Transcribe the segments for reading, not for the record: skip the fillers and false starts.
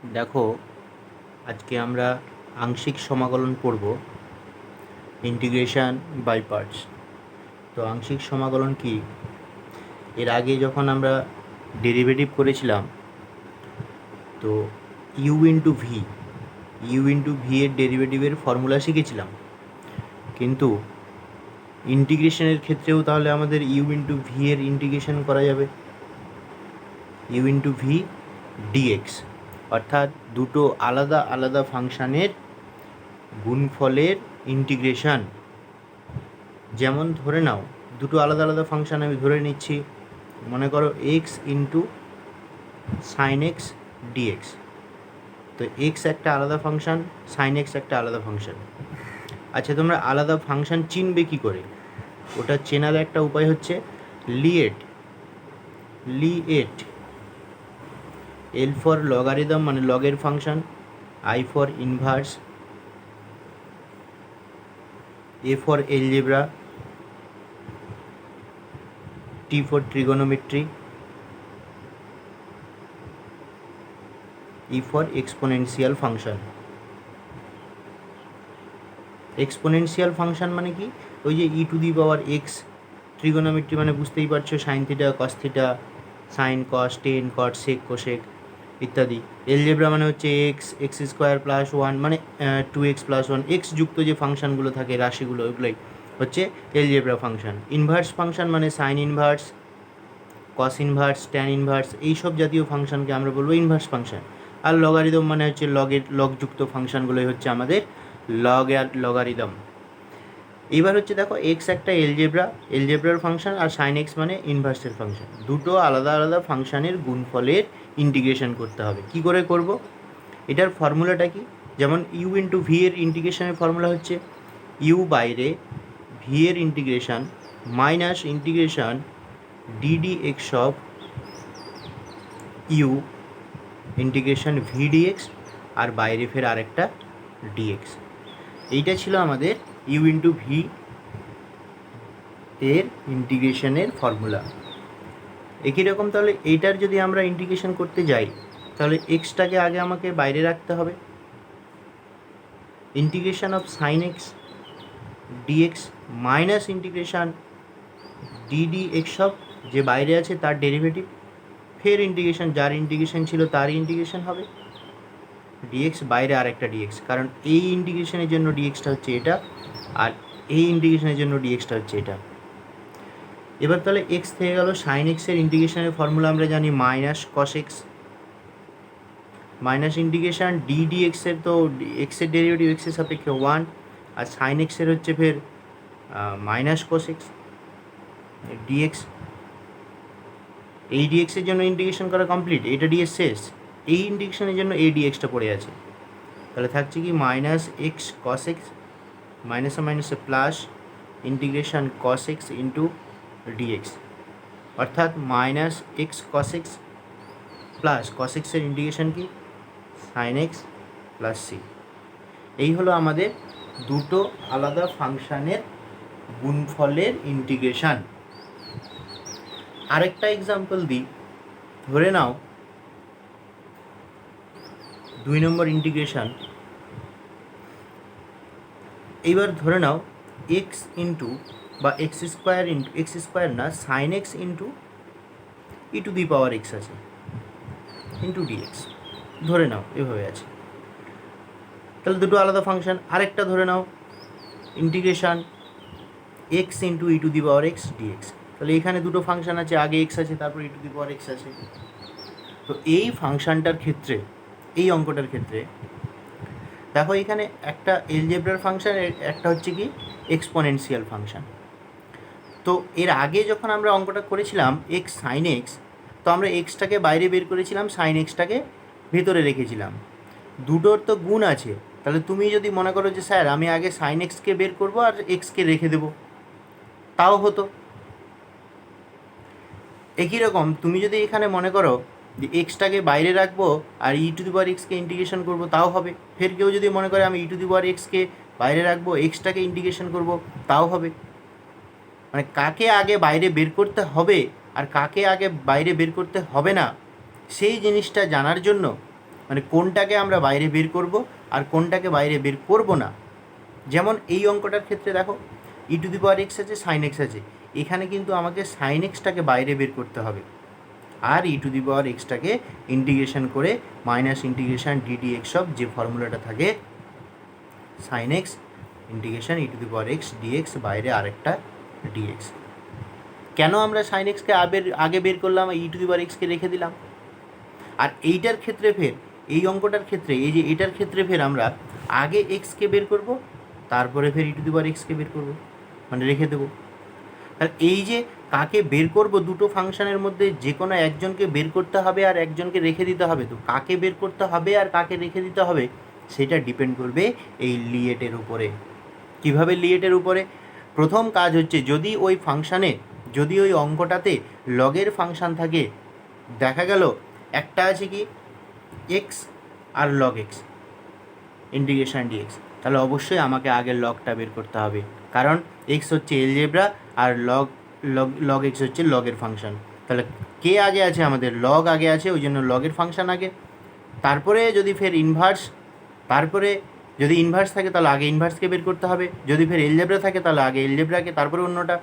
দেখো, আজকে আমরা আংশিক সমাকলন পড়ব, ইন্টিগ্রেশন বাই পার্টস। তো আংশিক সমাকলন কি? এর আগে যখন আমরা ডেরিভেটিভ করেছিলাম, তো ইউ ইন্টু ভি এর ডেরিভেটিভের ফর্মুলা শিখেছিলাম, কিন্তু ইন্টিগ্রেশনের ক্ষেত্রেও তাহলে আমাদের ইউ ইন্টু ভি এর ইন্টিগ্রেশন করা যাবে, ইউ ইন্টু ভি ডিএক্স, অর্থাৎ দুটো আলাদা আলাদা ফাংশানের গুণফলের ইন্টিগ্রেশন। যেমন ধরে নাও, দুটো আলাদা আলাদা ফাংশান আমি ধরে নিচ্ছি, মনে করো X into sine x dx. তো এক্স একটা আলাদা ফাংশান, সাইন এক্স একটা আলাদা ফাংশান। আচ্ছা, তোমরা আলাদা ফাংশান চিনবে কী করে? ওটা চেনার একটা উপায় হচ্ছে লিয়েট। এল ফর লগারিদম মানে লগের function, I for inverse, A for algebra, T for trigonometry, E for exponential function. Exponential function মানে কি? ওই যে e to the power x. Trigonometry মানে বুঝতেই পারছো, sine theta, cos theta, sine cos, tan cot, sec cosec ইত্যাদি। Algebra মানে হচ্ছে এক্স স্কোয়ার প্লাস ওয়ান, মানে 2x প্লাস ওয়ান, এক্স যুক্ত যে ফাংশানগুলো থাকে, রাশিগুলো, ওগুলোই হচ্ছে এলজেব্রা ফাংশন। ইনভার্স ফাংশন মানে sign inverse, cos inverse, tan inverse, এইসব জাতীয় ফাংশনকে আমরা বলবো ইনভার্স ফাংশন। আর লগারিদম মানে হচ্ছে লগযুক্ত ফাংশনগুলোই হচ্ছে আমাদের লগারিদম। এবার হচ্ছে দেখো, এক্স একটা এলজেব্রার ফাংশন, আর সাইন এক্স মানে ইনভার্সের ফাংশন। দুটো আলাদা আলাদা ফাংশানের গুণফলের ইন্টিগ্রেশন করতে হবে। কি করে করব? এটার ফর্মুলাটা কি? যেমন ইউ ইন্টু ভি এর ইন্টিগ্রেশনের ফর্মুলা হচ্ছে ইউ বাইরে, ভি এর integration minus integration d d x of u integration V d x, আর বাইরে ফের আরেকটা ডিএক্স। এইটা ছিল আমাদের ইউ ইন্টু ভি এর ইন্টিগ্রেশনের ফর্মুলা। একই রকম তাহলে এইটার যদি আমরা ইন্টিগ্রেশন করতে যাই, তাহলে এক্সটাকে আগে আমাকে বাইরে রাখতে হবে। Integration of sine x dx minus integration d d x of যে বাইরে আছে তার ডেরিভেটিভ, ফের ইন্টিগ্রেশন, যার ইন্টিগ্রেশন ছিল তারই ইন্টিগ্রেশন হবে, ডিএক্স বাইরে আর একটা ডিএক্স, কারণ এই ইন্টিগ্রেশনের জন্য ডিএক্সটা হচ্ছে এটা, আর এই ইন্টিগ্রেশনের জন্য ডিএক্সটা হচ্ছে এটা। এবার তাহলে এক্স থেকে গেল, সাইন এক্সের ইন্টিগ্রেশনের ফর্মুলা আমরা জানি minus cos x, minus integration D D এক্সের, তো এক্সের ডেরিভেটিভ এক্সের সাপেক্ষে 1, আর সাইন এক্সের হচ্ছে ফের মাইনাস কস এক্স ডিএক্স। এই ডিএক্সের জন্য ইন্টিগ্রেশন করা কমপ্লিট, এটা ডিএক্স শেষ। এই ইন্টিগ্রেশনের জন্য এই ডিএক্সটা পড়ে আছে, তাহলে থাকছে কি মাইনাস এক্স কস এক্স, মাইনাসে মাইনাসে plus integration cos x into dx, অর্থাৎ minus X cos x plus cos এক্সের ইন্টিগ্রেশন কি সাইন এক্স প্লাস সি। এই হলো আমাদের দুটো আলাদা ফাংশানের গুণফলের ইন্টিগ্রেশন। আরেকটা এক্সাম্পল দিই, ধরে নাও 2 নম্বর ইন্টিগ্রেশন। এইবার ধরে নাও এক্স ইন্টু বা এক্স স্কোয়ার না, sine x into E to the power X আছে ইন্টু ডিএক্স, ধরে নাও এভাবে আছে। তাহলে দুটো আলাদা ফাংশন। আরেকটা ধরে নাও integration x into E to the power x dx. তাহলে এখানে দুটো ফাংশন আছে, আগে এক্স আছে, তারপর ই টু দি পাওয়ার এক্স আছে। তো এই ফাংশনটার ক্ষেত্রে, এই অঙ্কটার ক্ষেত্রে দেখো, এখানে একটা এলজেব্রার ফাংশন, একটা হচ্ছে কি এক্সপোনেনশিয়াল ফাংশন। তো এর আগে যখন আমরা অঙ্কটা করেছিলাম এক্স সাইন এক্স, তো আমরা এক্সটাকে বাইরে বের করেছিলাম, সাইন এক্সটাকে ভেতরে রেখেছিলাম। দুটোর তো গুণ আছে, তাহলে তুমি যদি মনে করো যে স্যার আমি আগে সাইন এক্সকে বের করবো আর এক্সকে রেখে দেবো, তাও হতো। একই রকম তুমি যদি এখানে মনে করো যে এক্সটাকে বাইরে রাখবো আর ই টু দি পাওয়ার এক্সকে ইন্টিগ্রেশন করবো, তাও হবে। ফের কেউ যদি মনে করে আমি ই টু দি পাওয়ার এক্সকে বাইরে রাখবো, এক্সটাকে ইন্টিগ্রেশন করবো, তাও হবে। মানে কাকে আগে বাইরে বের করতে হবে আর কাকে আগে বাইরে বের করতে হবে না, সেই জিনিসটা জানার জন্য মানে কোনটাকে আমরা বাইরে বের করব আর কোনটাকে বাইরে বের করব না। যেমন এই অঙ্কটার ক্ষেত্রে দেখো e⁴x আছে, sin x আছে, এখানে কিন্তু আমাকে sin xটাকে বাইরে বের করতে হবে আর e⁴xটাকে ইন্টিগ্রেশন করে মাইনাস ইন্টিগ্রেশন ddx অফ যে ফর্মুলাটা থাকে sin x integration e⁴x dx বাইরে আরেকটা dx। কেন আমরা sin xকে আগে বের করলাম, e⁴xকে রেখে দিলাম? আর এইটার ক্ষেত্রে ফের এই অঙ্কটার ক্ষেত্রে এই যে এটার ক্ষেত্রে ফের আমরা আগে এক্সকে বের করব, তারপরে ফের e⁴xকে বের করব, মানে রেখে দেবো। আর এই যে কাকে বের করব, দুটো ফাংশনের মধ্যে যে কোনো একজনকে বের করতে হবে আর একজনকে রেখে দিতে হবে। তো কাকে বের করতে হবে আর কাকে রেখে দিতে হবে সেটা ডিপেন্ড করবে এই লিয়েটের উপরে। কিভাবে লিয়েটের উপরে? প্রথম কাজ হচ্ছে যদি ওই ফাংশানে, যদি ওই অঙ্কটাতে লগের ফাংশান থাকে, দেখা গেল একটা আছে কি এক্স আর লগ এক্স ইন্টিগ্রেশন ডিএক্স, তাহলে অবশ্যই আমাকে আগের লগটা বের করতে হবে, কারণ এক্স হচ্ছে এলজেব্রা আর লগ এক্স হচ্ছে লগের ফাংশন। তাহলে কে আগে আছে? আমাদের লগ আগে আছে, ওই জন্য লগের ফাংশন আগে। তারপরে যদি ফের ইনভার্স, তারপরে যদি ইনভার্স থাকে তাহলে আগে ইনভার্সকে বের করতে হবে, যদি ফের এলজেব্রা থাকে তাহলে আগে এলজেব্রাকে, তারপরে অন্যটা।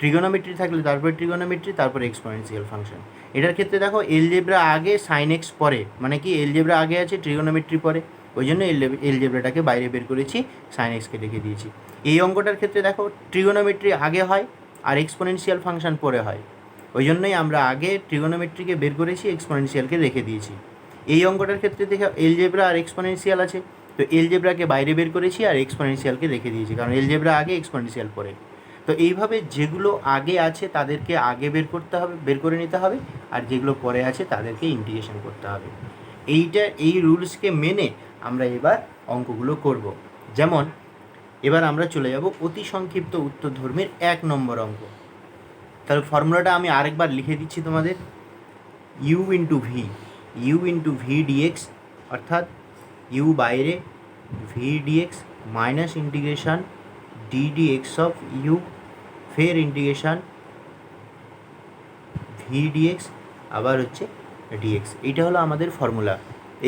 ট্রিগোনোমেট্রি থাকলে তারপরে ট্রিগোনোমেট্রি, তারপরে এক্সপোনেনশিয়াল ফাংশন। এটার ক্ষেত্রে দেখো এলজেব্রা আগে, সাইন এক্স পরে, মানে কি এলজেব্রা আগে আছে ট্রিগোনোমেট্রি পরে, ওই জন্য এলজেব্রাটাকে বাইরে বের করেছি, সাইন এক্সকে রেখে দিয়েছি। এই অঙ্কটার ক্ষেত্রে দেখো ট্রিগোনোমেট্রি আগে হয় আর এক্সপোনেনশিয়াল ফাংশন পরে হয়, ওই জন্যই আমরা আগে ট্রিগোনোমেট্রিকে বের করেছি, এক্সপোনেনশিয়ালকে রেখে দিয়েছি। এই অঙ্কটার ক্ষেত্রে দেখো এলজেব্রা আর এক্সপোনেনশিয়াল আছে, তো এলজেব্রাকে বাইরে বের করেছি আর এক্সপোনেনশিয়ালকে রেখে দিয়েছি, কারণ এলজেব্রা আগে এক্সপোনেনশিয়াল পরে। তো এইভাবে যেগুলো আগে আছে তাদেরকে আগে বের করতে হবে, বের করে নিতে হবে, আর যেগুলো পরে আছে তাদেরকে ইন্টিগ্রেশন করতে হবে। এই রুলসকে মেনে আমরা এবার অঙ্কগুলো করব। যেমন এবার আমরা চলে যাব অতি সংক্ষিপ্ত উত্তরধর্মীর 1 নম্বর অঙ্ক। তাহলে ফর্মুলাটা আমি আরেকবার লিখে দিচ্ছি তোমাদের। ইউ ইন্টু ভি ডিএক্স, অর্থাৎ ইউ বাইরে, V dx minus integration dx of U, ফের ইন্টিগ্রেশন ভি ডিএক্স, আবার হচ্ছে ডিএক্স। এইটা হলো আমাদের ফর্মুলা।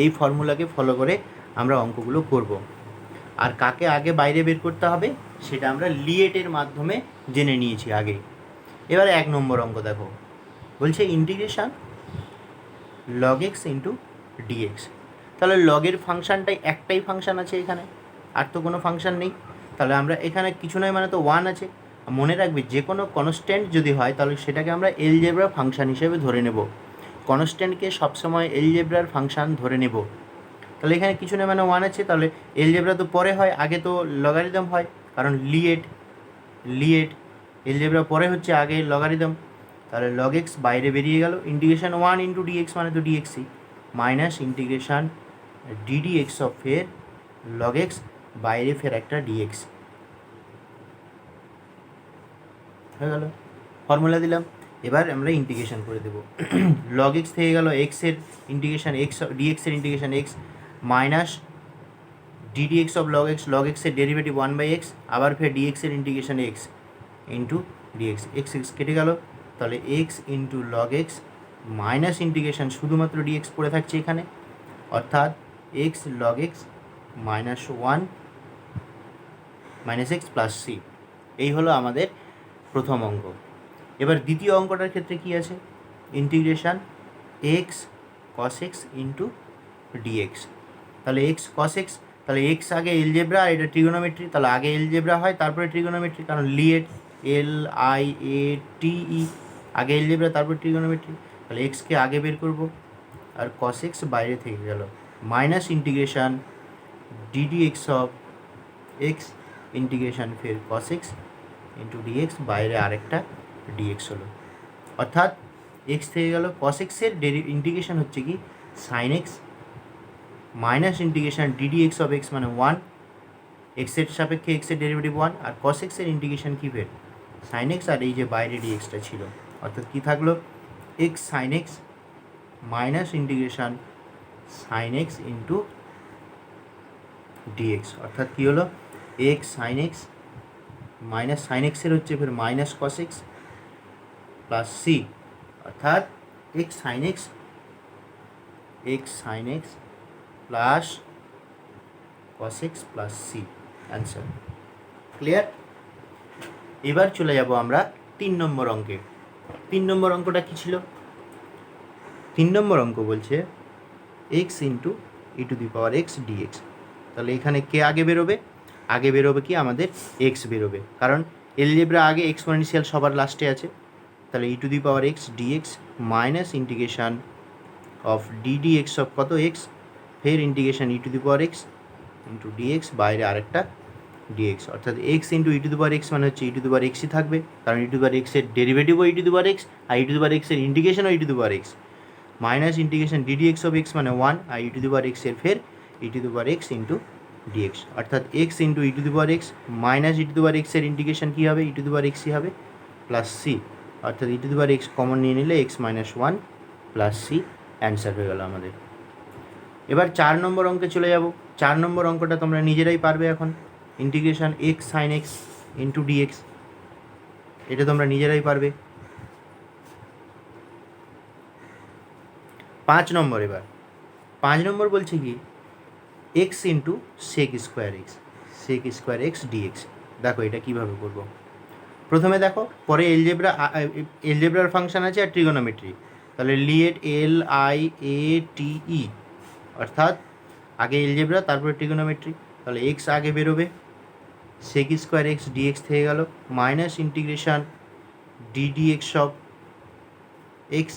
এই ফর্মুলাকে ফলো করে আমরা অঙ্কগুলো করব। আর কাকে আগে বাইরে বের করতে হবে সেটা আমরা লিয়েটের মাধ্যমে জেনে নিয়েছি আগে। এবার 1 নম্বর অঙ্ক দেখো, বলছে integration log x into dx. তাহলে লগের ফাংশানটাই একটাই ফাংশান আছে এখানে, আর তো কোনো ফাংশান নেই। তাহলে আমরা এখানে কিছু নয় মানে তো 1 আছে। মনে রাখবে যে কোনো কনস্ট্যান্ট যদি হয় তাহলে সেটাকে আমরা এলজেব্রা ফাংশান হিসেবে ধরে নেব। কনস্ট্যান্টকে সবসময় এলজেব্রার ফাংশান ধরে নেব। তাহলে এখানে কিছু নয় মানে 1 আছে, তাহলে এলজেব্রা তো পরে হয়, আগে তো লগারিদম হয়, কারণ লিয়েট এলজেব্রা পরে হচ্ছে, আগে লগারিদম। তাহলে লগ এক্স বাইরে বেরিয়ে গেল, ইন্টিগ্রেশন 1 ইন্টু ডিএক্স মানে তো ডিএক্সই, মাইনাস ইন্টিগ্রেশন ডিডিএক্স অফ ফের লগ এক্স বাইরে ফের একটা ডিএক্স হয়ে গেল। ফর্মুলা দিলাম, এবার আমরা ইন্টিগ্রেশন করে দেবো। লগ এক্স থেকে গেল এক্সের ইন্টিগ্রেশন এক্স, ডিএক্সের integration x minus d d x of log এক্সের ডেরিভেটিভ 1/x, আবার ফের ডিএক্সের integration x into d x, x কেটে গেল, তাহলে x into log x minus integration শুধুমাত্র ডিএক্স পড়ে থাকছে এখানে, অর্থাৎ x log x minus 1 minus x plus c. এই হলো আমাদের প্রথম অঙ্ক। এবার দ্বিতীয় অঙ্কটার ক্ষেত্রে কি আছে? Integration x cos x into dx. তাহলে এক্স কস এক্স, তাহলে এক্স আগে এলজেব্রা আর এটা ট্রিগোনোমেট্রি, তাহলে আগে এলজেব্রা হয় তারপরে ট্রিগোনোমেট্রি, কারণ লিয়েট LIATE, আগে এলজেব্রা তারপর ট্রিগোনোমেট্রি। তাহলে এক্সকে আগে বের করব আর কস এক্স বাইরে থেকে গেল, minus integration ddx of x integration ফের কস এক্স ইন্টু ডিএক্স, বাইরে আরেকটা ডিএক্স হলো, অর্থাৎ এক্স থেকে গেল কস এক্সের ইন্টিগ্রেশন হচ্ছে কি sine x minus integration ddx of x মানে 1, এক্সের সাপেক্ষে এক্সের ডেরিভেটিভ 1, আর কস এক্সের ইন্টিগ্রেশন কী ফের সাইন এক্স, আর এই যে বাইরে ডিএক্সটা ছিল, অর্থাৎ কী থাকলো x sine x minus integration sine x into dx, অর্থাৎ কী হলো x sine x minus sine এক্সের হচ্ছে ফের minus cos x plus c, অর্থাৎ x sine x plus cos x plus c, answer. Clear? এবার চলে যাব আমরা 3 নম্বর অঙ্কে। 3 নম্বর অঙ্কটা কী ছিল? 3 নম্বর অঙ্ক বলছে x into E to the power x dx. তাহলে এখানে কে আগে বেরোবে? আগে বেরোবে কি আমাদের এক্স বেরোবে, কারণ এলজেব্রা আগে এক্সপোনেনশিয়াল সবার লাস্টে আছে। তাহলে e to the power x dx minus integration of d x of কত এক্স, ফের integration e to the power x into d x, বাইরে আরেকটা ডিএক্স, অর্থাৎ x into E to the power x মানে হচ্ছে ই টু দি পাওয়ার এক্সই থাকবে, কারণ ই টু দি পাওয়ার এক্সের ডেরিভেটিভও e to the power x, আর ই টু দি পাওয়ার এক্সের ইন্টিগ্রেশনও e to the power x, minus integration ddx of x মানে 1, আর ই টু দি পাওয়ার এক্সের ফের e to the power x into dx, অর্থাৎ x into E to the power x minus e to the power এক্সের integration কী হবে? ই to the পাওয়ার এক্সই হবে plus c, অর্থাৎ e to the power x common নিয়ে নিলে x minus 1 plus c, answer হয়ে গেল আমাদের। এবার 4 নম্বর অঙ্কে চলে যাব। 4 নম্বর অঙ্কটা তোমরা নিজেরাই পারবে এখন, integration X sine x into dx, এটা তোমরা নিজেরাই পারবে। 5 নম্বর, এবার 5 নম্বর বলছে কি X into sec square X dx. দেখো এটা কীভাবে করবো, প্রথমে দেখো, পরে এলজেব্রার ফাংশন আছে আর ট্রিগোনোমেট্রি, তাহলে লিয়েট LIATE, অর্থাৎ আগে এলজেব্রা তারপরে ট্রিগোনোমেট্রি, তাহলে এক্স আগে বেরোবে, সেক স্কোয়ার এক্স ডিএক্স থেকে গেল, minus integration ddx of x,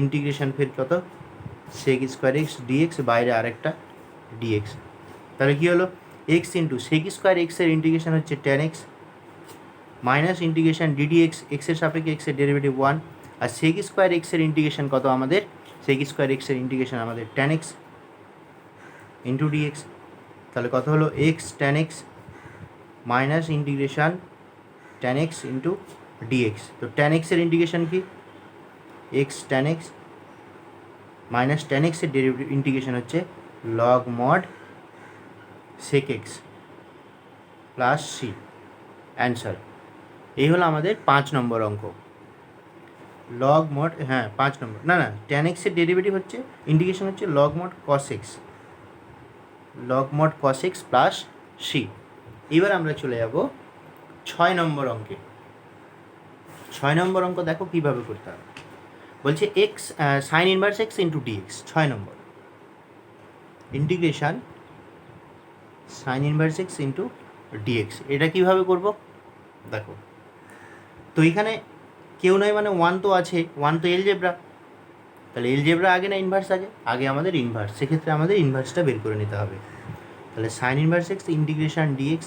integration ফের কত সেক স্কোয়ার এক্স ডিএক্স, বাইরে আরেকটা ডিএক্স, তাহলে কী হলো এক্স ইন্টু সেক স্কোয়ার এক্সের ইন্টিগ্রেশন হচ্ছে tan x, minus integration d d x, এক্সের সাপেক্ষে এক্সের ডেরিভেটিভ 1, আর সেক স্কোয়ার এক্সের ইন্টিগ্রেশন কত আমাদের? সেক স্কোয়ার এক্সের ইন্টিগ্রেশন আমাদের টেন এক্স ইন্টু ডিএক্স, তাহলে কত হলো x tan x minus integration tan x into dx. তো টেন এক্সের ইন্টিগ্রেশন কি? X tan x minus tan এক্সের ডেরিভেটিভ ইন্টিগ্রেশন হচ্ছে log mod sec x plus c, answer. এই হলো আমাদের 5 নম্বর অঙ্ক, লগ মড, হ্যাঁ 5 নম্বর, না টেন এক্সের ডেরিভেটিভ হচ্ছে ইন্টিগ্রেশন হচ্ছে log mod cos x plus C. এবার আমরা চলে যাব 6 নম্বর অঙ্কে। 6 নম্বর অঙ্ক দেখো কীভাবে করতে হবে, বলছে x sine inverse x into d x. 6 নম্বর integration sine inverse x into dx, এটা কীভাবে করব দেখো। তো এখানে কেউ নয় মানে 1 তো আছে, 1 তো এলজেব্রা, তাহলে এলজেব্রা আগে না ইনভার্স আগে? আগে আমাদের ইনভার্স, সেক্ষেত্রে আমাদের ইনভার্সটা বের করে নিতে হবে। তাহলে sine inverse x integration dx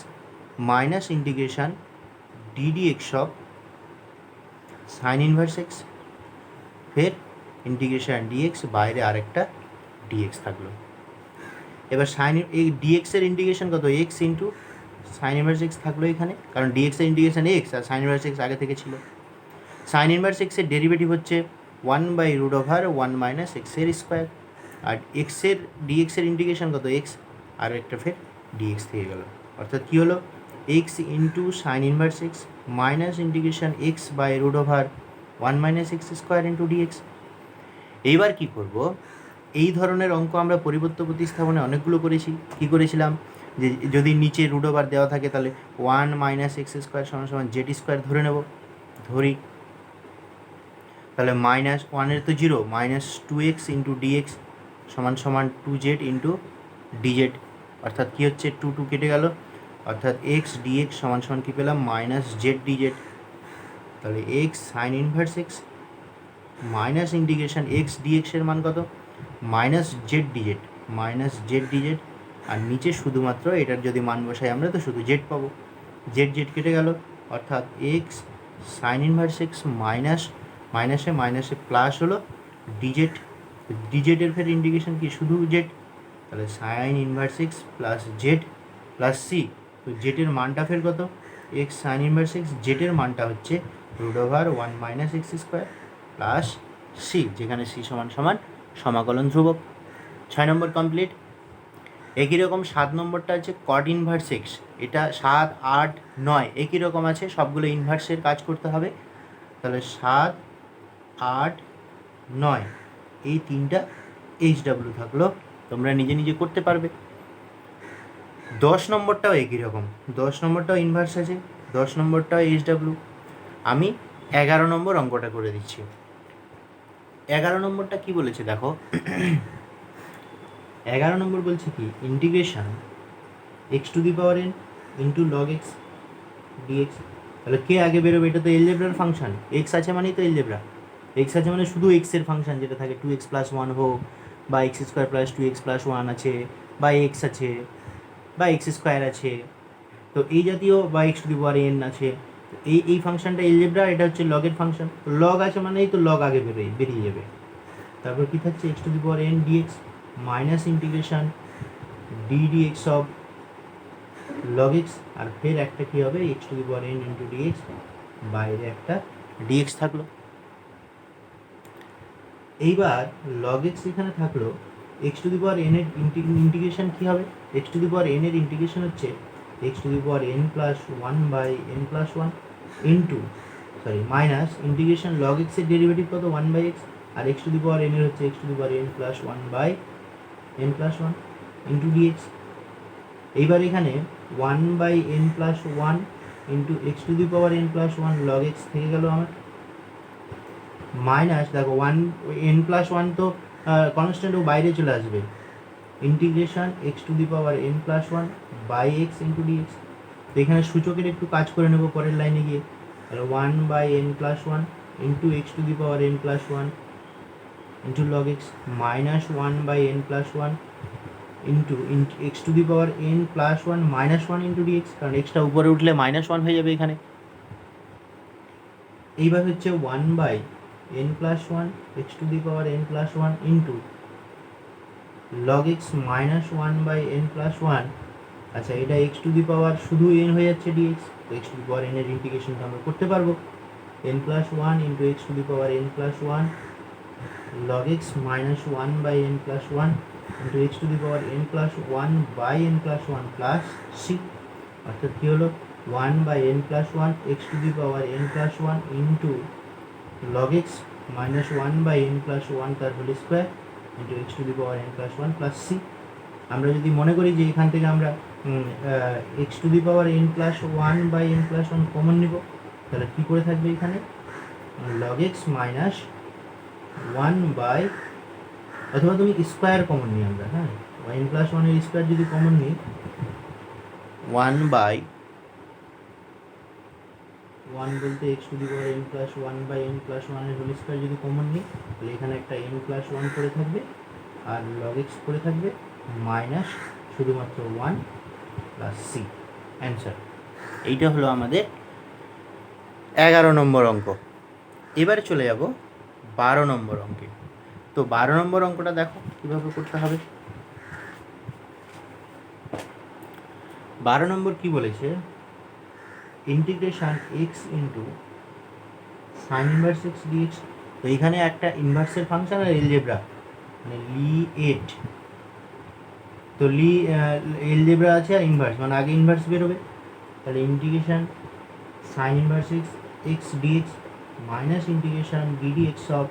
minus integration ddx of sine inverse x, ফের ইন্টিগ্রেশন ডিএক্স, বাইরে আরেকটা ডিএক্স থাকলো। এবার সাইন এই ডিএক্সের ইন্টিগ্রেশন কত? X into sine inverse x থাকলো এখানে, কারণ ডিএক্সের ইন্টিগ্রেশন এক্স আর সাইন ইনভার্স এক্স আগে থেকে ছিল। সাইন ইনভার্স এক্সের ডেরিভেটিভ হচ্ছে 1/√1 মাইনাস এক্সের স্কোয়ার, আর এক্সের ডিএক্সের ইন্টিগ্রেশন কত? এক্স, আর একটা ফের ডিএক্স থেকে গেল, অর্থাৎ কী হলো x into sine inverse x minus integration x/√1 minus x square into d x. এইবার কী করব, এই ধরনের অঙ্ক আমরা পরিবর্তন প্রতিস্থাপনে অনেকগুলো করেছি। কী করেছিলাম, যে যদি নিচে √ওভার দেওয়া থাকে তাহলে 1 মাইনাস এক্স স্কোয়ার সমান জেড স্কোয়ার ধরে নেব, ধরি, তাহলে মাইনাস 1-এর তো 0, মাইনাস 2x ইন্টু ডিএক্স সমান 2z ইন্টু ডিজেড, অর্থাৎ কী হচ্ছে 2 কেটে গেল, অর্থাৎ এক্স ডিএক্স সমান কী পেলাম? Minus z d z. তাহলে x sine inverse x minus integration x ডিএক্সের মান কত? মাইনাস জেড ডিজেড, আর নিচে শুধুমাত্র এটার যদি মান বসাই আমরা তো শুধু জেড পাবো, জেড কেটে গেল, অর্থাৎ এক্স সাইন ইনভার্স এক্স মাইনাসে প্লাস হলো ডিজেডের ফের ইন্টিগ্রেশন কি? শুধু জেড, তাহলে sine inverse x plus z plus c. তো জেটের মানটা ফের কত? এক্স সাইন ইনভার্স এক্স, জেটের মানটা হচ্ছে √1 minus x square plus c, যেখানে সি সমান সমাকলন ধ্রুবক। 6 নম্বর কমপ্লিট। একই রকম 7 নম্বরটা আছে কট ইনভার্স এক্স, এটা 7, 8, 9 একই রকম আছে, সবগুলো ইনভার্সের কাজ করতে হবে। তাহলে 7, 8, 9 এই তিনটা এইচডাব্লিউ থাকলো, তোমরা নিজে নিজে করতে পারবে। 10 নম্বরটাও একই রকম, 10 নম্বরটাও ইনভার্স আছে, 10 নম্বরটাও এইচডাব্লিউ। আমি 11 নম্বর অঙ্কটা করে দিচ্ছি। 11 নম্বরটা কি বলেছে দেখো, 11 নম্বর বলছে কি integration x to the power n into log x dx. তাহলে কে আগে বেরোবে? এটা তো এলজেব্রার ফাংশন, এক্স আছে মানেই তো এলজেব্রা। এক্স আছে মানে শুধু এক্সের ফাংশন যেটা থাকে 2x + 1 হোক, বা এক্স স্কোয়ার প্লাস 2x + 1 আছে, বা এক্স আছে, বা এক্স স্কোয়ার আছে, তো এই জাতীয়, বা x to the power N আছে। এই ফাংশনটা এলজেব্রা, এটা হচ্ছে লগের ফাংশন। লগ আছে মানেই তো লগ আগে বেরিয়ে যাবে। তারপর কী থাকছে x to the power n d x minus integration d d x of log x, আর ফের একটা কী হবে x to the power n into d x, বাইরে একটা ডিএক্স থাকলো। এইবার লগ এক্স এখানে থাকলো, x to the power n এর ইন্টিগ্রেশন কী হবে? X to the power n এর ইন্টিগ্রেশন হচ্ছে x to the power n plus 1/n+1 into minus integration log এক্সের ডেরিভেটিভ কত 1/x, R x to the power n এর হচ্ছে x to the power n+1/n+1 into d x. এইবার এখানে 1/n+1 into x to the power n+1 log x থেকে গেল আমার, minus দেখো n+1 তো কনস্ট্যান্ট, ও বাইরে চলে আসবে, integration x to the power n+1/x into dx. তো এখানে সূচকের একটু কাজ করে নেব পরের লাইনে গিয়ে, তাহলে 1/n+1 into x to the power n+1 into log x minus 1/n+1 into x to the power n+1 -1 into d x, কারণ এক্সটা উপরে উঠলে -1 হয়ে যাবে এখানে। এইবার হচ্ছে 1/n+1 x to the power n+1 into log x minus 1/n+1। আচ্ছা, এটা এক্স টু দি পাওয়ার শুধু এন হয়ে যাচ্ছে ডিএক্স, তো x to the power n এর ইন্টিগ্রেশনটা আমরা করতে পারবো, n+1 into x to the power n+1 log x minus 1/n+1 into x to the power n+1/n+1 plus c, অর্থাৎ কী হলো 1/n+1 x to the power n+1 into log x minus 1/n+1 তার whole square into x to the power n+1 plus c. আমরা যদি মনে করি যে এখান থেকে আমরা x to the power n+1/n+1 common নিব, তাহলে কী করে থাকবে এখানে লগ এক্স মাইনাস 1 অথবা তুমি স্কোয়ার কমন নিই আমরা, হ্যাঁ n+1 এর স্কোয়ার যদি কমন নিই 1 বলতে x to the power n+1/n+1 এর হোল স্কোয়ার যদি কমন নিই, তাহলে এখানে একটা n+1 করে থাকবে, আর লগ এক্স করে থাকবে মাইনাস শুধুমাত্র 1 প্লাস সি। অ্যান্সার এইটা হলো আমাদের 11 নম্বর অঙ্ক। এবারে চলে যাব 12 নম্বর অঙ্কে। তো 12 নম্বর অঙ্কটা দেখো কীভাবে করতে হবে। 12 নম্বর কি বলেছে, integration x into sine inverse x dx. তো এইখানে একটা ইনভার্সের ফাংশন আর এলজেব্রা মানে লিএট, তো এলজেব্রা আছে আর ইনভার্স, মানে আগে ইনভার্স বেরোবে, তাহলে integration sine inverse x dx minus integration ddx of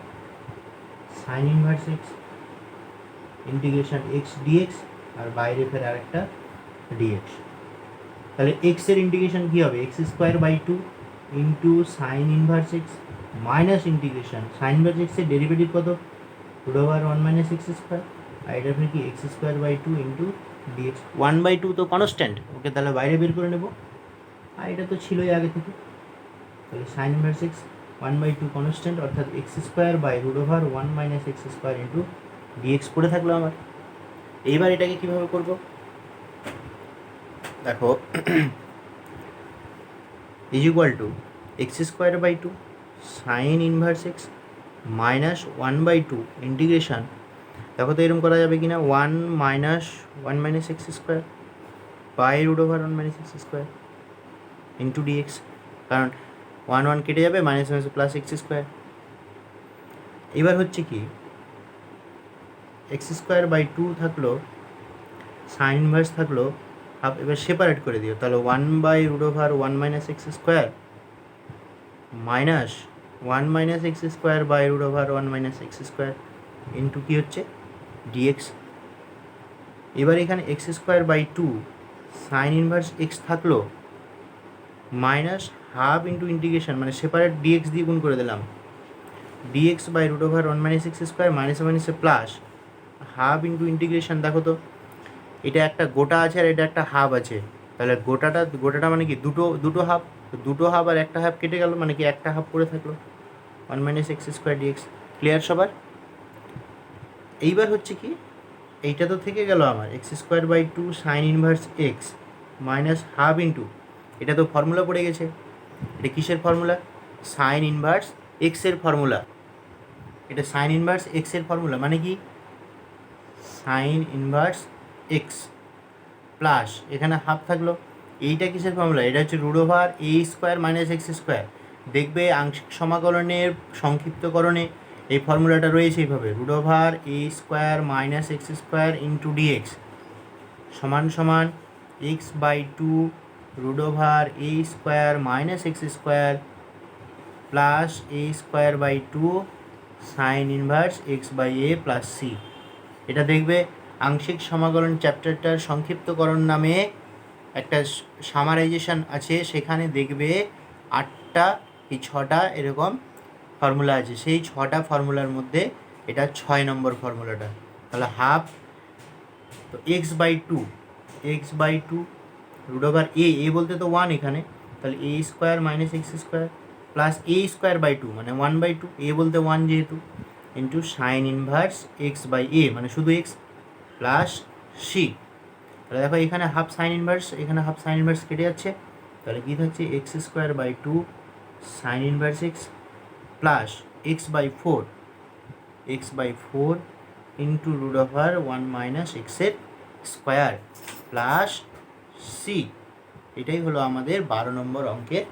sine inverse x integration x d x, আর বাইরে ফের আরেকটা ডিএক্স। তাহলে এক্স এর ইন্টিগ্রেশন কী হবে x²/2 into sine inverse x minus integration sine inverse এক্সের ডেরিভেটিভ কত √1 - x², আর এটা ফের কি x²/2 ইন্টু ডিএক্স। 1/2 তো কনস্ট্যান্ট, ওকে তাহলে বাইরে বের করে নেব, আর এটা তো ছিলই আগে থেকে, তাহলে সাইন ইনভার্স এক্স 1/2 কনস্ট্যান্ট, অর্থাৎ x²/√1 - x² ইন্টু ডিএক্স পড়ে থাকলো আমার। এইবার এটাকে কীভাবে করব দেখো, is equal two x²/2 sign inverse x minus 1/2 integration, দেখো তো এরকম করা যাবে কি না 1 - 1 - x² √1 - x² ইন্টু ডিএক্স, কারণ 1 কেটে যাবে, মাইনাস মাইনাস প্লাস x²। এবার হচ্ছে কি x²/2 থাকলো, সাইন ইনভার্স থাকলো, এবার সেপারেট করে দিও, তাহলে 1/√1 - x² minus 1 - x² √1 - x² into কী হচ্ছে ডিএক্স। এবার এখানে x square by two sine inverse x থাকলো মাইনাস হাফ ইন্টু ইন্টিগ্রেশন মানে সেপারেট ডিএক্স দিয়ে গুণ করে দিলাম d x by root over one minus x square মাইনাসে মাইনাসে প্লাস হাফ ইন্টু ইন্টিগ্রেশন। দেখো তো এটা একটা গোটা আছে আর এটা একটা হাফ আছে, তাহলে গোটাটা মানে কি দুটো দুটো হাফ, দুটো হাফ আর একটা হাফ কেটে গেল মানে কি একটা হাফ পড়ে থাকলো one minus x square d x. Clear সবার? এইবার হচ্ছে কি এইটা তো থেকে গেল আমার x square by two sine inverse x minus half into এটা তো ফর্মুলা পড়ে গেছে। এটা কিসের ফর্মুলা? সাইন ইনভার্স এক্সের ফর্মুলা। এটা সাইন ইনভার্স এক্সের ফর্মুলা মানে কি সাইন ইনভার্স এক্স প্লাস এখানে হাফ থাকলো। এইটা কিসের ফর্মুলা? এটা হচ্ছে root over a square minus x square. দেখবে আংশিক সমাকলনের সংক্ষিপ্তকরণে এই ফর্মুলাটা রয়েছে এইভাবে root over a square minus x square into d x সমান সমান x by two root over a square minus x square plus a square by two sine inverse x by a plus c. এটা দেখবে আংশিক সমাকলন চ্যাপ্টারটার সংক্ষিপ্তকরণ নামে একটা summarisation আছে, সেখানে দেখবে 8টা কি 6টা এরকম ফর্মুলা আছে। সেই 6টা ফর্মুলার মধ্যে এটা 6 নম্বর ফর্মুলাটা। তাহলে হাফ তো x by two root over a বলতে তো 1 এখানে, তাহলে a square minus x square plus a square by two মানে 1/2 এ বলতে 1 যেহেতু into sine inverse x by a মানে শুধু এক্স প্লাস সি। তাহলে দেখো এখানে হাফ সাইন ইনভার্স এখানে হাফ সাইন ইনভার্স কেটে যাচ্ছে, তাহলে কী থাকছে x square by two sine inverse x plus x by four into root over one minus এক্সের স্কোয়ার প্লাস সি। এটাই হলো আমাদের 12 নম্বর অঙ্কের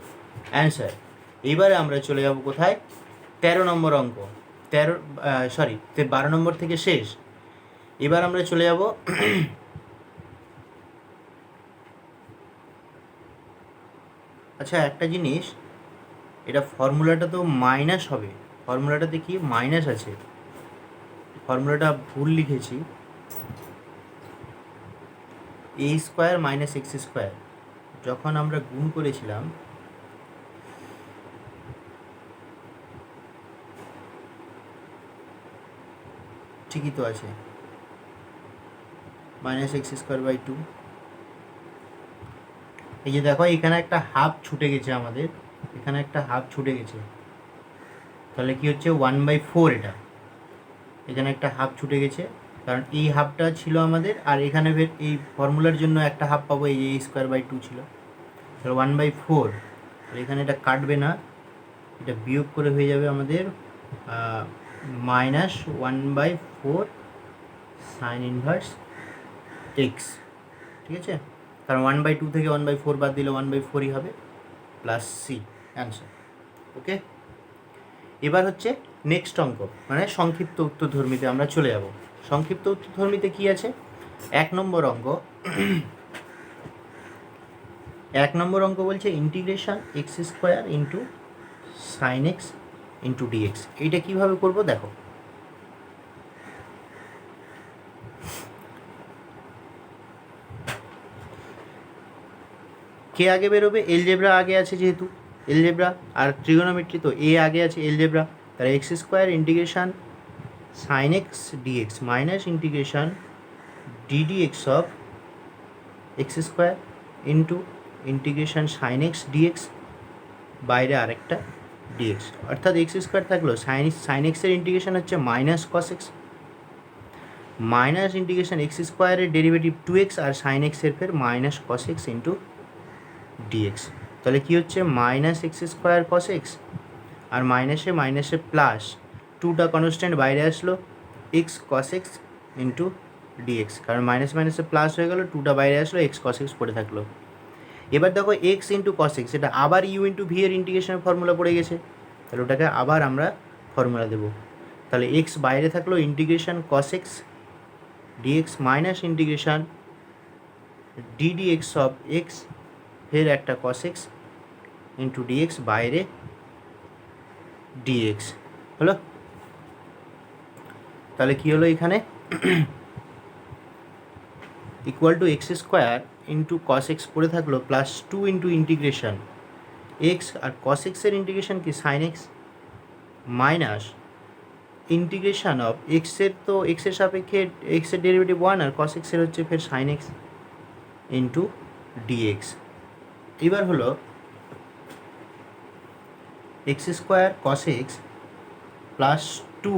অ্যান্সার। এইবারে আমরা চলে যাব কোথায়? 13 নম্বর অঙ্ক। 12 নম্বর থেকে শেষ। এবার আমরা চলে যাব আচ্ছা একটা জিনিস, এটা ফর্মুলাটা তো মাইনাস হবে, ফর্মুলাটাতে কি মাইনাস আছে, ফর্মুলাটা ভুল লিখেছি। A square minus x square যখন আমরা গুণ করেছিলাম ঠিকই তো আছে minus x square by two. এই যে দেখো এখানে একটা হাফ ছুটে গেছে আমাদের, এখানে একটা হাফ ছুটে গেছে, তাহলে কি হচ্ছে 1/4 এটা, এখানে একটা হাফ ছুটে গেছে কারণ এই হাফটা ছিল আমাদের আর এখানে এই ফর্মুলার জন্য একটা হাফ পাবো, এই এ স্কোয়ার বাই টু ছিল, তাহলে 1/4। এখানে এটা কাটবে না, এটা বিয়োগ করে হয়ে যাবে আমাদের মাইনাস 1/4 সাইন ইনভার্স এক্স। ঠিক আছে, কারণ 1/2 থেকে 1/4 বাদ দিলে 1/4ই হবে প্লাস সি অ্যান্সার। ওকে, এবার হচ্ছে নেক্সট অঙ্ক মানে সংক্ষিপ্ত উত্তরধর্মীতে আমরা চলে যাব। সংক্ষিপ্ত উত্তরধর্মীতে কি আছে? 1 নম্বর অঙ্ক। 1 নম্বর অঙ্ক বলছে integration x square into sine x into d x. এইটা কীভাবে করবো দেখো। কে আগে বেরোবে? এলজেব্রা আগে আছে যেহেতু, এলজেব্রা আর ট্রিগোনোমেট্রি তো এ আগে আছে এলজেব্রা, তাহলে x square integration sine x dx minus integration ddx of x square into integration sine x d x বাইরে আরেকটা ডিএক্স, অর্থাৎ এক্স স্কোয়ার থাকলো সাইন এক্সের ইন্টিগ্রেশন হচ্ছে minus cos x minus integration x স্কোয়ারের ডেরিভেটিভ 2x আর sine এক্সের ফের minus cos x into dx. তাহলে কী হচ্ছে minus x square cos x আর মাইনাসে প্লাস 2টা কনস্ট্যান্ট বাইরে আসলো x cos x into d x, কারণ মাইনাসে প্লাস হয়ে গেলো 2টা বাইরে আসলো এক্স কস এক্স পড়ে থাকলো। এবার দেখো এক্স ইন্টু কস এক্স, এটা আবার ইউ ইন্টু ভি এর ইন্টিগ্রেশনের ফর্মুলা পড়ে গেছে, তাহলে ওটাকে আবার আমরা ফর্মুলা দেবো। তাহলে এক্স বাইরে থাকলো integration cos x dx minus integration ddx of x ফের একটা কস এক্স ইন্টু ডিএক্স বাইরে ডিএক্স হলো। তাহলে কী হলো এখানে equal to x square into cos x পড়ে থাকলো plus two into integration x, আর কস এক্সের ইন্টিগ্রেশন কি sine x, minus integration of এক্সের, তো এক্সের সাপেক্ষে এক্সের ডেরিভেটিভ ওয়ান আর কস এক্সের হচ্ছে ফের সাইন এক্স ইন্টু ডিএক্স। এবার হলো x square cos x plus two,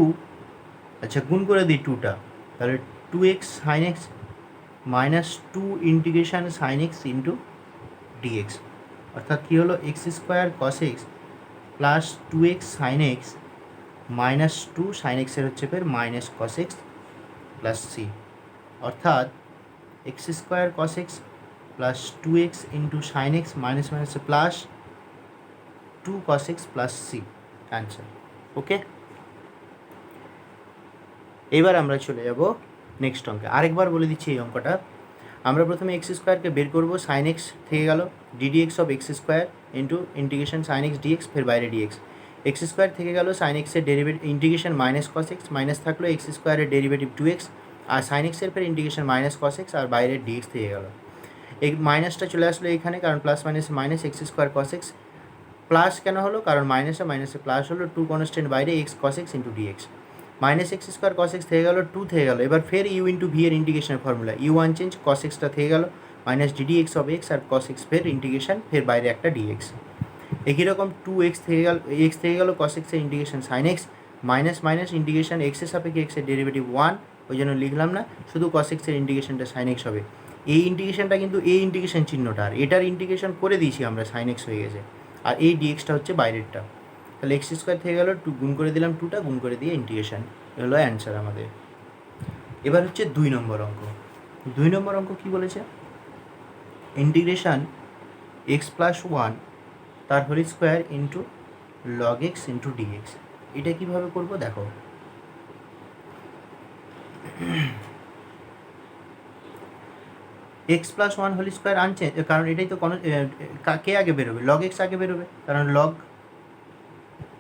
আচ্ছা গুণ করে দিই টুটা, তাহলে two x sine x minus two integration sine x into dx. অর্থাৎ কী হলো, x square cos x plus two x sine x minus two sine এক্সের হচ্ছে ফের minus cos x plus c. অর্থাৎ x square cos x plus two x into sine x minus মাইনাসে plus two cos x plus c, answer. ওকে, এবার আমরা চলে যাব next অঙ্কে। আরেকবার বলে দিচ্ছি এই অঙ্কটা। আমরা প্রথমে এক্স স্কোয়ারকে বের করবো, সাইন এক্স থেকে গেল d d x of x square into integration sine x d x, ফের বাইরে ডিএক্স। এক্স স্কোয়ার থেকে গেল সাইন এক্সের derivative integration minus cos x, minus থাকলো এক্স স্কোয়ারের ডেরিভেটিভ টু এক্স, আর সাইন এক্সের ফের ইন্টিগ্রেশন মাইনাস কস এক্স, আর বাইরে ডিএক্স থেকে গেল। এই মাইনাসটা চলে আসলো এখানে, কারণ প্লাস মাইনাসে minus x square cos x. Plus কেন হলো, কারণ মাইনাসে মাইনাসে প্লাস হলো, টু কনস্ট্যান্ট বাইরে x cos x into d x. Minus x square cos x থেকে গেলো, টু থেকে গেলো। এবার ফের ইউ ইন্টু ভি এর ইন্টিগ্রেশনের formula, u one change, cos এক্সটা থেকে গেলো minus d d x of x, আর কস এক্স ফের ইন্টিগ্রেশন, ফের বাইরে একটা ডিএক্স। একই রকম টু এক্স থেকে গেলো কস এক্সের integration sine x minus minus integration এক্সের সাপেক্ষে এক্সের ডেরিভেটিভ ওয়ান, ওই জন্য লিখলাম না, শুধু কস এক্সের ইন্টিগ্রেশনটা সাইন এক্স হবে। এই ইন্টিগ্রেশনটা কিন্তু এই ইন্টিগ্রেশন চিহ্নটা, আর এটার ইন্টিগ্রেশন করে দিয়েছি আমরা, সাইন এক্স হয়ে গেছে, আর এই ডিএক্সটা হচ্ছে বাইরেরটা। তাহলে এক্স স্কোয়ার থেকে গেলো টু, গুণ করে দিলাম টুটা, গুণ করে দিয়ে ইন্টিগ্রেশন, হলো অ্যান্সার আমাদের। এবার হচ্ছে 2 নম্বর অঙ্ক। 2 নম্বর অঙ্ক কী বলেছে, ইন্টিগ্রেশন এক্স প্লাস ওয়ান তার whole square into log x into dx. এটা কীভাবে করবো দেখো। X plus one whole square unchange, কারণ এটাই তো কোনো কে আগে বেরোবে, লগ এক্স আগে বেরোবে, কারণ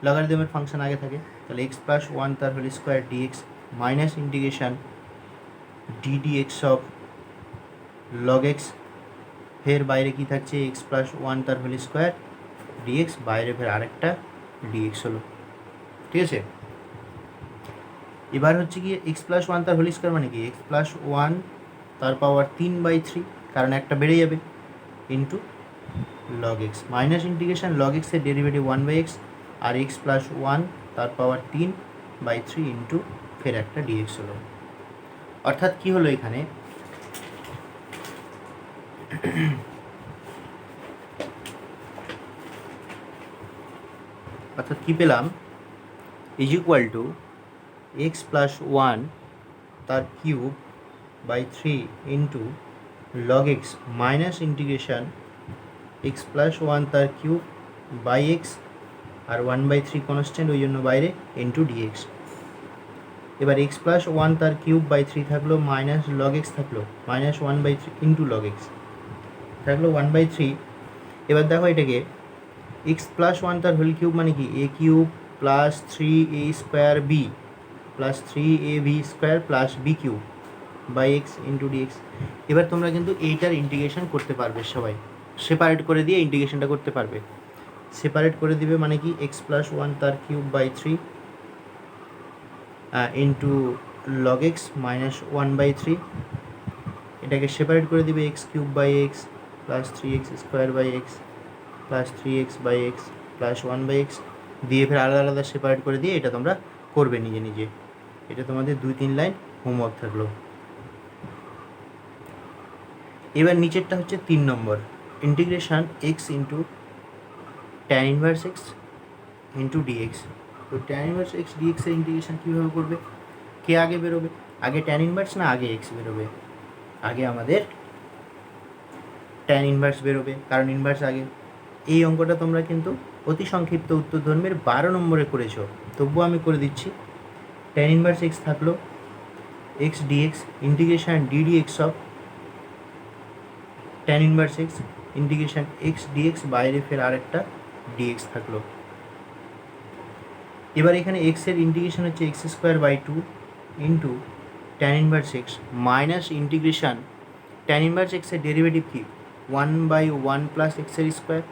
লগারিদমের ফাংশন আগে থাকে। তাহলে এক্স প্লাস ওয়ান তার whole square d x minus integration ddx of log x, ফের বাইরে কী থাকছে, এক্স প্লাস ওয়ান তার হোল স্কোয়ার ডিএক্স, বাইরে ফের আরেকটা ডিএক্স হলো, ঠিক আছে। এবার হচ্ছে কি, এক্স প্লাস ওয়ান তার হোল স্কোয়ার মানে কি, এক্স প্লাস ওয়ান তার পাওয়ার 3/3, কারণ একটা বেড়ে যাবে, into log x minus integration log এক্সের ডেরিভেটিভ 1/x, আর এক্স প্লাস ওয়ান তার পাওয়ার 3/3 ইন্টু ফের একটা ডিএক্স হলো। অর্থাৎ কী হলো এখানে, অর্থাৎ কী পেলাম, is equal to x plus one তার cube by 3 into log x minus integration x plus one তার কিউব বাই এক্স, আর 1/3 কনস্ট্যান্ট, ওই জন্য বাইরে, ইন্টু ডিএক্স। এবার এক্স প্লাস ওয়ান তার কিউব বাই 3 থাকলো, মাইনাস লগ এক্স থাকলো, মাইনাস 1/3 ইন্টু লগ এক্স থাকলো 1/3। এবার দেখো এটাকে, এক্স প্লাস ওয়ান তার হোল কিউব মানে কি, a cube plus 3a square B plus 3ab square plus b cube by x into dx. এবার তোমরা কিন্তু এইটার ইন্টিগ্রেশন করতে পারবে সবাই, সেপারেট করে দিয়ে ইন্টিগ্রেশনটা করতে পারবে। সেপারেট করে দিবে মানে কি, এক্স প্লাস ওয়ান তার cube by 3 into log x minus 1/3, এটাকে সেপারেট করে দিবে x cube by x plus 3x square by x plus 3x by x plus 1/x, দিয়ে ফের আলাদা আলাদা সেপারেট করে দিয়ে এটা তোমরা করবে নিজে নিজে। এটা তোমাদের 2-3 লাইন হোমওয়ার্ক থাকলো। এবার নিচেরটা হচ্ছে 3 নম্বর, integration x into tan inverse x into dx. তো ট্যান ইনভার্স এক্স ডিএক্সের ইন্টিগ্রেশন কীভাবে করবে, কে আগে বেরোবে, আগে ট্যান ইনভার্স না আগে এক্স বেরোবে, আগে আমাদের ট্যান ইনভার্স বেরোবে, কারণ ইনভার্স আগে। এই অঙ্কটা তোমরা কিন্তু অতি সংক্ষিপ্ত উত্তর ধর্মের 12 নম্বরে করেছো, তবুও আমি করে দিচ্ছি। ট্যান ইনভার্স এক্স থাকলো x d x integration ddx of tan inverse x integration x d x, বাইরে ফের আরেকটা ডিএক্স থাকলো। এবার এখানে এক্সের ইন্টিগ্রেশন হচ্ছে x square by 2 into tan inverse x minus integration tan inverse এক্সের ডেরিভেটিভ কি 1/1 প্লাস এক্সের স্কোয়ার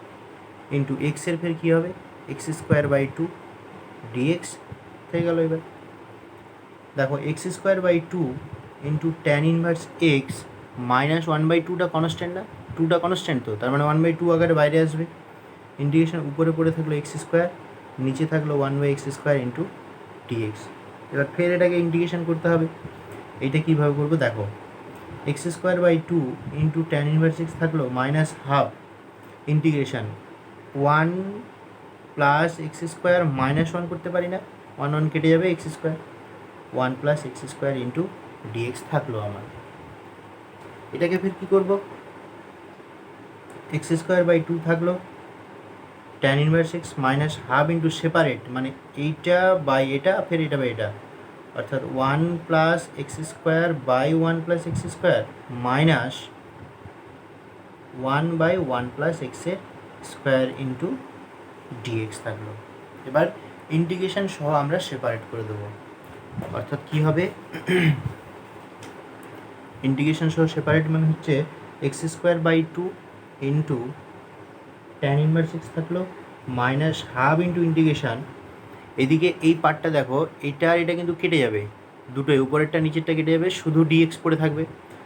ইন্টু এক্সের ফের কী হবে x²/2 ডিএক্স হয়ে গেল। এবার দেখো x²/2 into tan inverse x minus 1/2টা কনস্ট্যান্ট না, 2টা কনস্ট্যান্ট, তো তার মানে 1/2 আকারে বাইরে আসবে। ইন্টিগ্রেশন উপরে পড়ে থাকলো x², নিচে থাকলো 1/x² ইন্টু ডিএক্স। এবার ফের এটাকে ইন্টিগ্রেশন করতে হবে। এইটা কীভাবে করবো দেখো, x²/2 into tan inverse x থাকলো minus half integration 1 plus x² minus 1 করতে পারি না, 1 কেটে যাবে x², 1 plus x² into d x থাকলো আমার। এটাকে ফের কী করবো, x²/2 থাকলো tan inverse x minus half into separate, মানে এইটা বাই এটা ফের এটা বাই এটা, অর্থাৎ 1 plus x²/1 plus x² minus 1/1 plus x² into d x থাকলো। এবার ইন্টিগ্রেশন সহ আমরা সেপারেট করে দেবো, অর্থাৎ কী হবে ইন্টিগ্রেশন সহ সেপারেট মানে হচ্ছে x²/2 into tan inverse x থাকলো মাইনাস হাফ ইন্টু ইন্টিগ্রেশন, এদিকে এই পার্টটা দেখো এটা আর এটা কিন্তু কেটে যাবে, দুটোই উপরেরটা নিচেরটা কেটে যাবে, শুধু ডিএক্স পড়ে থাকবে।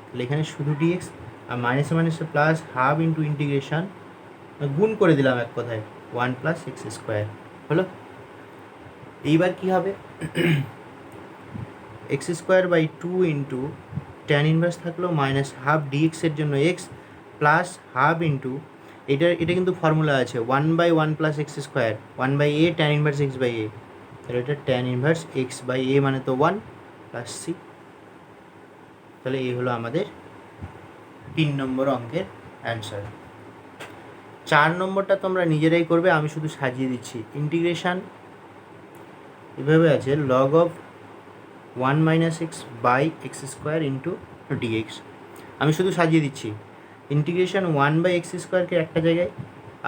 তাহলে এখানে শুধু ডিএক্স আর মাইনাসে মাইনাসে প্লাস হাফ ইন্টু ইন্টিগ্রেশন, গুণ করে দিলাম এক কথায় 1 প্লাস x² হলো। এইবার কী হবে x²/2 ইন্টু ট্যান ইনভার্স থাকলো মাইনাস হাফ ডিএক্সের জন্য এক্স প্লাস হাফ ইন্টু এটা কিন্তু ফর্মুলা আছে 1/1 plus x², 1/a tan inverse x/a, তাহলে এটা ট্যান ইনভার্স x/a মানে তো 1 প্লাস সি। তাহলে এই হলো আমাদের 3 নম্বর অঙ্কের অ্যান্সার। 4 নম্বরটা তোমরা নিজেরাই করবে, আমি শুধু সাজিয়ে দিচ্ছি। ইন্টিগ্রেশন এভাবে আছে log of 1 minus x by x² into d x, আমি শুধু সাজিয়ে দিচ্ছি। ইন্টিগ্রেশন 1/x² একটা জায়গায়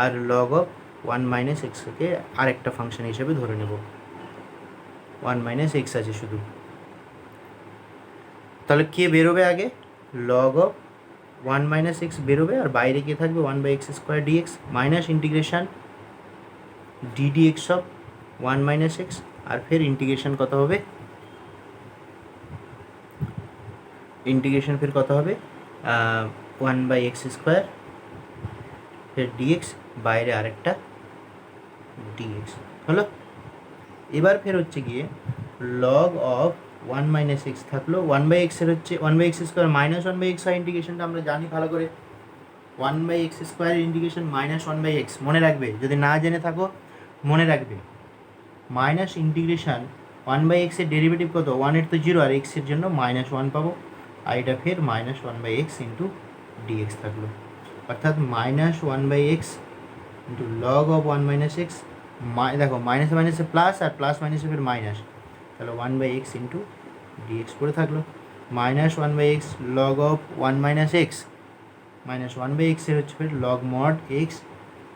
আর লগ অফ 1 মাইনাস এক্সকে আরেকটা ফাংশন হিসেবে ধরে নেব, 1 মাইনাস এক্স আছে শুধু। তাহলে কে বেরোবে আগে, লগ অফ 1 মাইনাস এক্স বেরোবে আর বাইরে কে থাকবে 1/x² dx minus integration dx of 1 minus x, আর ফের ইন্টিগ্রেশন কত হবে, ইন্টিগ্রেশন ফের কত হবে 1/x² ফের ডিএক্স, বাইরে আরেকটা ডিএক্স হলো। এবার ফের হচ্ছে গিয়ে লগ অফ 1 মাইনাস এক্স থাকলো 1/x এর হচ্ছে 1/x² মাইনাস 1/x হয়, ইন্টিগ্রেশনটা আমরা জানি ভালো করে, 1/x² এর ইন্টিগ্রেশন মাইনাস 1/x, মনে রাখবে, যদি না জেনে থাকো মনে রাখবে, মাইনাস ইন্টিগ্রেশন 1/x এর ডেরিভেটিভ কত, 1 এর তো 0 আর x এর জন্য মাইনাস 1 পাবো, আর এটা ফের মাইনাস 1/x ইন্টু ডিএক্স থাকলো, অর্থাৎ minus 1/x into log of 1 minus x, দেখো মাইনাসে মাইনাসে প্লাস আর প্লাস মাইনাসে ফের মাইনাস, তাহলে 1/x ইন্টু ডিএক্স পড়ে থাকলো, minus 1/x log of 1 minus x minus 1/x এর হচ্ছে ফের log mod x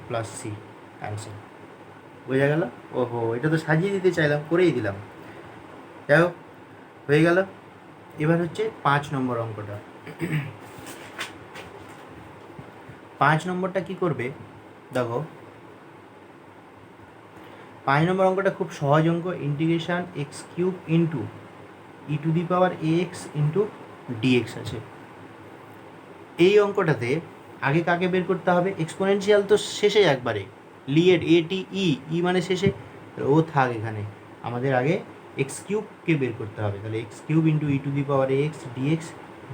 plus c, answer. বোঝা গেল? ওহো, এটা তো সাজিয়ে দিতে চাইলাম, করেই দিলাম, যাই হোক হয়ে গেল। এবার হচ্ছে 5 নম্বর অঙ্কটা। 5 নম্বরটা কী করবে দেখো, 5 নম্বর অঙ্কটা খুব সহজ অঙ্ক, integration x³ into e⁴ax into dx আছে। এই অঙ্কটাতে আগে কাকে বের করতে হবে, এক্সপোনেনশিয়াল তো শেষে একবারে, লিয়েড এটি ই মানে শেষে, ও থাক এখানে, আমাদের আগে x³ বের করতে হবে। তাহলে x³ into e⁴ax d x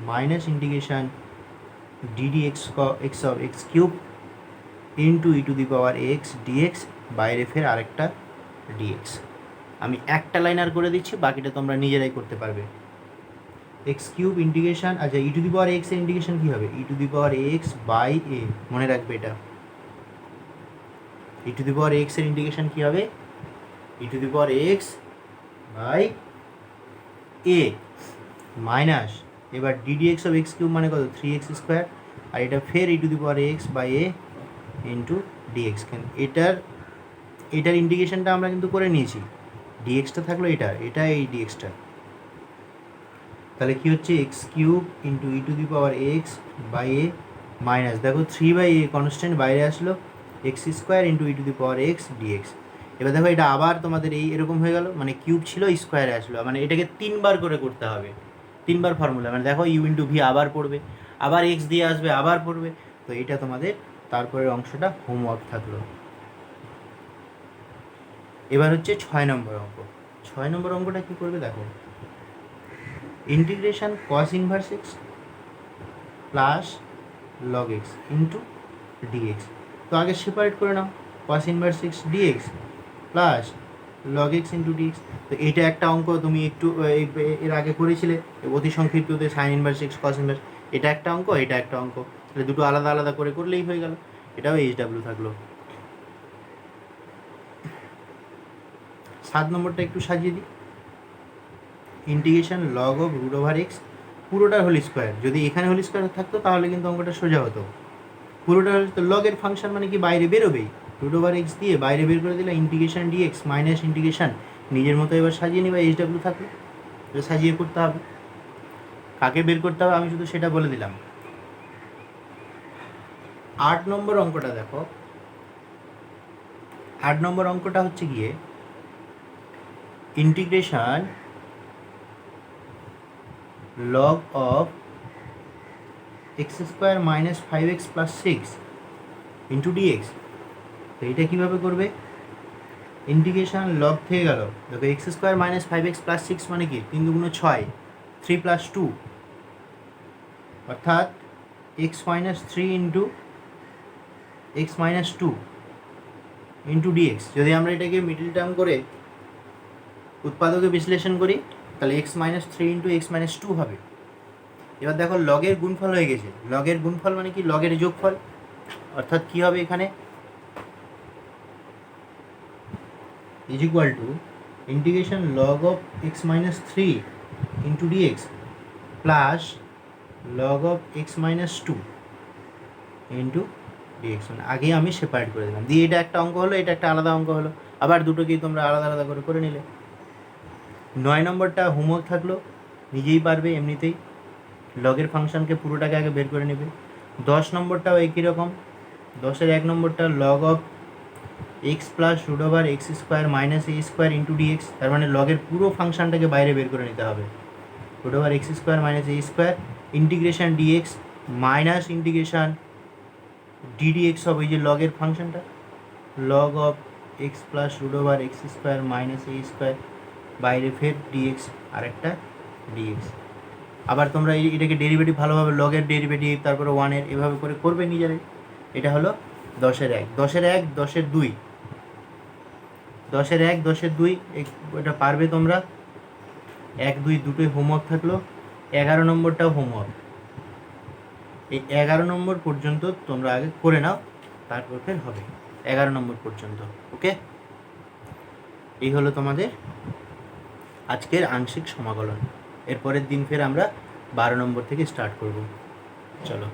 minus integration ddx of x³ into e⁴ax d x, বাইরে ফের আরেকটা ডিএক্স। আমি একটা লাইন আর করে দিচ্ছি, বাকিটা তোমরা নিজেরাই করতে পারবে। x³ ইন্টিগ্রেশন, আচ্ছা e⁴ax এর ইন্টিগ্রেশন কী হবে, e⁴ax বাই এ, মনে রাখবে এটা, e⁴ax এর ইন্টিগ্রেশন কী হবে, e⁴ax বাই এ মাইনাস, এবার ddx অফ x³ মানে কত 3x², আর এটা ফের e⁴ax by A into dx. এটার ইন্টিগ্রেশনটা আমরা কিন্তু করে নিয়েছি, ডিএক্সটা থাকলো এটা এই ডিএক্সটা, তাহলে কী হচ্ছে x cube into E to the power x by a minus, দেখো 3/a কনস্ট্যান্ট বাইরে আসলো, x square into E to the power x d x. এবার দেখো এটা আবার তোমাদের এরকম হয়ে গেল, মানে কিউব ছিল স্কোয়ারে আসলো, মানে এটাকে 3বার করে করতে হবে, 3বার ফর্মুলা, মানে দেখো ইউ ইন্টু ভি আবার পড়বে, আবার এক্স দিয়ে আসবে, আবার পড়বে। তো এটা তোমাদের তারপরের অংশটা হোমওয়ার্ক থাকলো। এবার হচ্ছে 6 নম্বর অঙ্ক। 6 নম্বর অঙ্কটা কী করবে দেখো, integration cos inverse x plus log x into dx. তো আগে সেপারেট করে নাও, cos inverse x dx plus log x into dx. তো এটা একটা অঙ্ক তুমি একটু এর আগে করেছিলে অতি সংক্ষিপ্ততে, sine inverse x cos inverse, এটা একটা অঙ্ক, এটা একটা অঙ্ক, তাহলে দুটো আলাদা আলাদা করে করলেই হয়ে গেল। এটাও এইচডাব্লিউ থাকলো। 7 নম্বরটা একটু সাজিয়ে দিই, integration log of root over x, পুরোটা হোল স্কোয়ার। যদি এখানে হোল স্কোয়ার থাকতো তাহলে কিন্তু অঙ্কটা সোজা হতো, পুরোটা হল তো লগের ফাংশন মানে কি বাইরে বেরোবেই, রুট ওভার এক্স দিয়ে বাইরে বের করে দিলে ইন্টিগ্রেশন ডিএক্স মাইনাস ইন্টিগ্রেশন, নিজের মতো এবার সাজিয়ে নিবা, এইচডাব্লিউ থাকলো, এবার সাজিয়ে করতে হবে। কাকে বের করতে হবে আমি শুধু সেটা বলে দিলাম। 8 নম্বর অঙ্কটা দেখো, 8 নম্বর অঙ্কটা হচ্ছে গিয়ে integration log of x square minus 5x plus 6 into dx. তো এটা কীভাবে করবে, ইন্টিগ্রেশন লগ থেকে গেল, দেখো x square minus 5x plus 6 মানে কি 3 দুগুণ 6, 3 প্লাস 2 অর্থাৎ x minus 3 into x minus 2 into d x. যদি আমরা এটাকে মিডল টার্ম করে উৎপাদকে বিশ্লেষণ করি তাহলে x minus 3 into x minus 2 হবে। এবার দেখো লগের গুণফল হয়ে গেছে, লগের গুণফল মানে কি লগের যোগফল, অর্থাৎ কী হবে এখানে is equal to integration log of x minus 3 into d x plus log of x minus 2 into d x. মানে আগে আমি সেপারেট করে দিলাম, দিয়ে এটা একটা অঙ্ক হলো, এটা একটা আলাদা অঙ্ক হলো, আবার দুটোকেই তোমরা আলাদা আলাদা করে করে নিলে। 9 নম্বরটা হোমওয়ার্ক থাকলো, নিজেই পারবে এমনিতেই, লগের ফাংশনকে পুরোটাকে আগে বের করে নেবে। 10 নম্বরটাও একই রকম, 10-এর 1 নম্বরটা log of x plus root over x square minus a square into d x, তার মানে লগের পুরো ফাংশনটাকে বাইরে বের করে নিতে হবে, root over x square minus a square integration dx minus integration d dx হবে, এই যে লগের ফাংশনটা, log of x plus root over x square minus a square, বাইরে ফের ডিএক্স আর একটা ডিএক্স। আবার তোমরা এটাকে ডেরিভেটিভ ভালোভাবে, লগের ডেরিভেটিভ তারপরে 1-এর এভাবে করে করবে নিজেরাই। এটা হলো 10-এর 1, 10-এর 1, 10-এর 2, 10-এর 1, 10-এর 2 এটা পারবে তোমরা, 1, 2 দুটোই হোমওয়ার্ক থাকলো। 11 নম্বরটাও হোমওয়ার্ক, এই 11 নম্বর পর্যন্ত তোমরা আগে করে নাও, তারপর ফের হবে 11 নম্বর পর্যন্ত। ওকে, এই হলো তোমাদের আজকের আংশিক সমাকলন। এরপরের দিন ফের আমরা 12 নম্বর থেকে স্টার্ট করব। চলো।